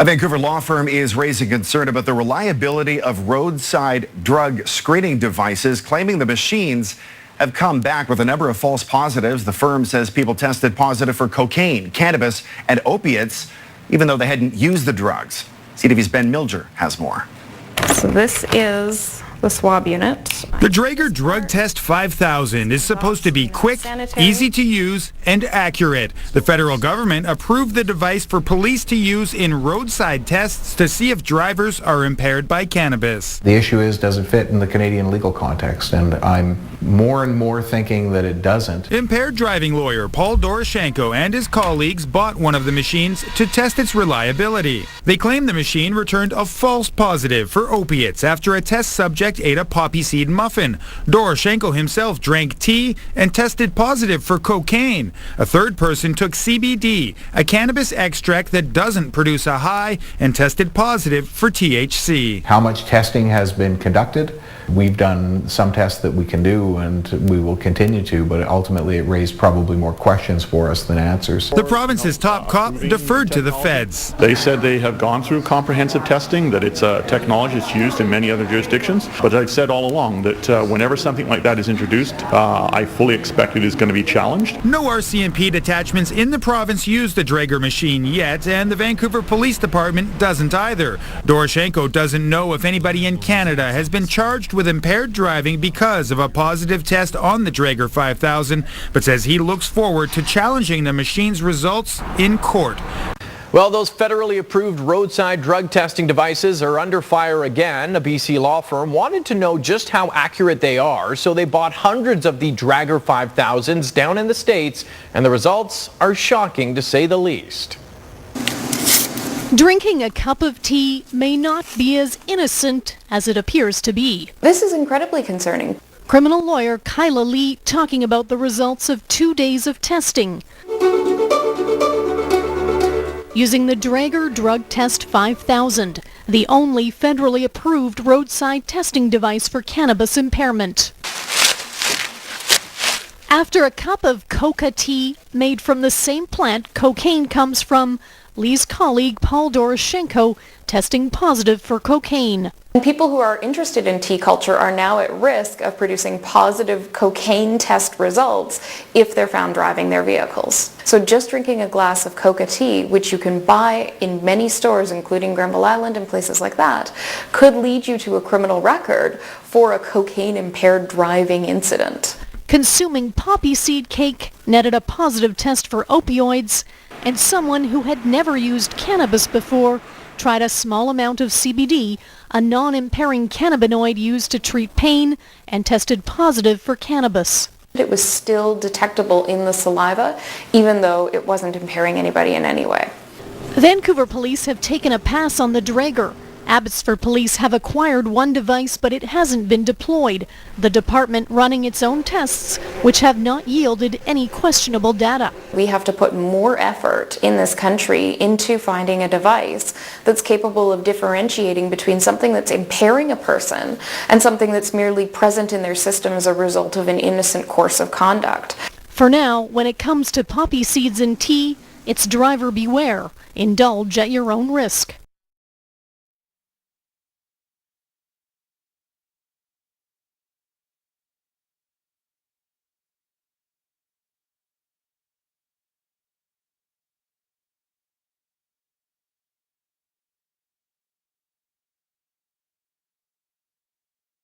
A Vancouver law firm is raising concern about the reliability of roadside drug screening devices, claiming the machines have come back with a number of false positives. The firm says people tested positive for cocaine, cannabis, and opiates, even though they hadn't used the drugs. CTV's Ben Milger has more. So this is the swab unit. The Draeger Drug Test 5000 is supposed to be quick, easy to use, and accurate. The federal government approved the device for police to use in roadside tests to see if drivers are impaired by cannabis. The issue is, does it fit in the Canadian legal context? And I'm more and more thinking that it doesn't. Impaired driving lawyer Paul Doroshenko and his colleagues bought one of the machines to test its reliability. They claim the machine returned a false positive for opiates after a test subject ate a poppy seed muffin. Doroshenko himself drank tea and tested positive for cocaine. A third person took CBD, a cannabis extract that doesn't produce a high, and tested positive for THC. How much testing has been conducted? We've done some tests that we can do, and we will continue to, but ultimately it raised probably more questions for us than answers. The province's top cop deferred to the feds. They said they have gone through comprehensive testing, that it's a technology that's used in many other jurisdictions, but I've said all along that whenever something like that is introduced, I fully expect it is going to be challenged. No RCMP detachments in the province use the Draeger machine yet, and the Vancouver Police Department doesn't either. Doroshenko doesn't know if anybody in Canada has been charged with impaired driving because of a positive test on the Draeger 5000, but says he looks forward to challenging the machine's results in court. Well, those federally approved roadside drug testing devices are under fire again. A BC law firm wanted to know just how accurate they are, so they bought hundreds of the Draeger 5000s down in the States, and the results are shocking to say the least. Drinking a cup of tea may not be as innocent as it appears to be. This is incredibly concerning. Criminal lawyer Kyla Lee talking about the results of 2 days of testing using the Draeger Drug Test 5000, the only federally approved roadside testing device for cannabis impairment. After a cup of coca tea made from the same plant cocaine comes from, Lee's colleague Paul Doroshenko testing positive for cocaine. And people who are interested in tea culture are now at risk of producing positive cocaine test results if they're found driving their vehicles. So just drinking a glass of coca tea, which you can buy in many stores, including Granville Island and places like that, could lead you to a criminal record for a cocaine-impaired driving incident. Consuming poppy seed cake netted a positive test for opioids, and someone who had never used cannabis before tried a small amount of CBD, a non-impairing cannabinoid used to treat pain, and tested positive for cannabis. It was still detectable in the saliva, even though it wasn't impairing anybody in any way. Vancouver police have taken a pass on the Draeger. Abbotsford police have acquired one device, but it hasn't been deployed. The department running its own tests, which have not yielded any questionable data. We have to put more effort in this country into finding a device that's capable of differentiating between something that's impairing a person and something that's merely present in their system as a result of an innocent course of conduct. For now, when it comes to poppy seeds and tea, it's driver beware. Indulge at your own risk.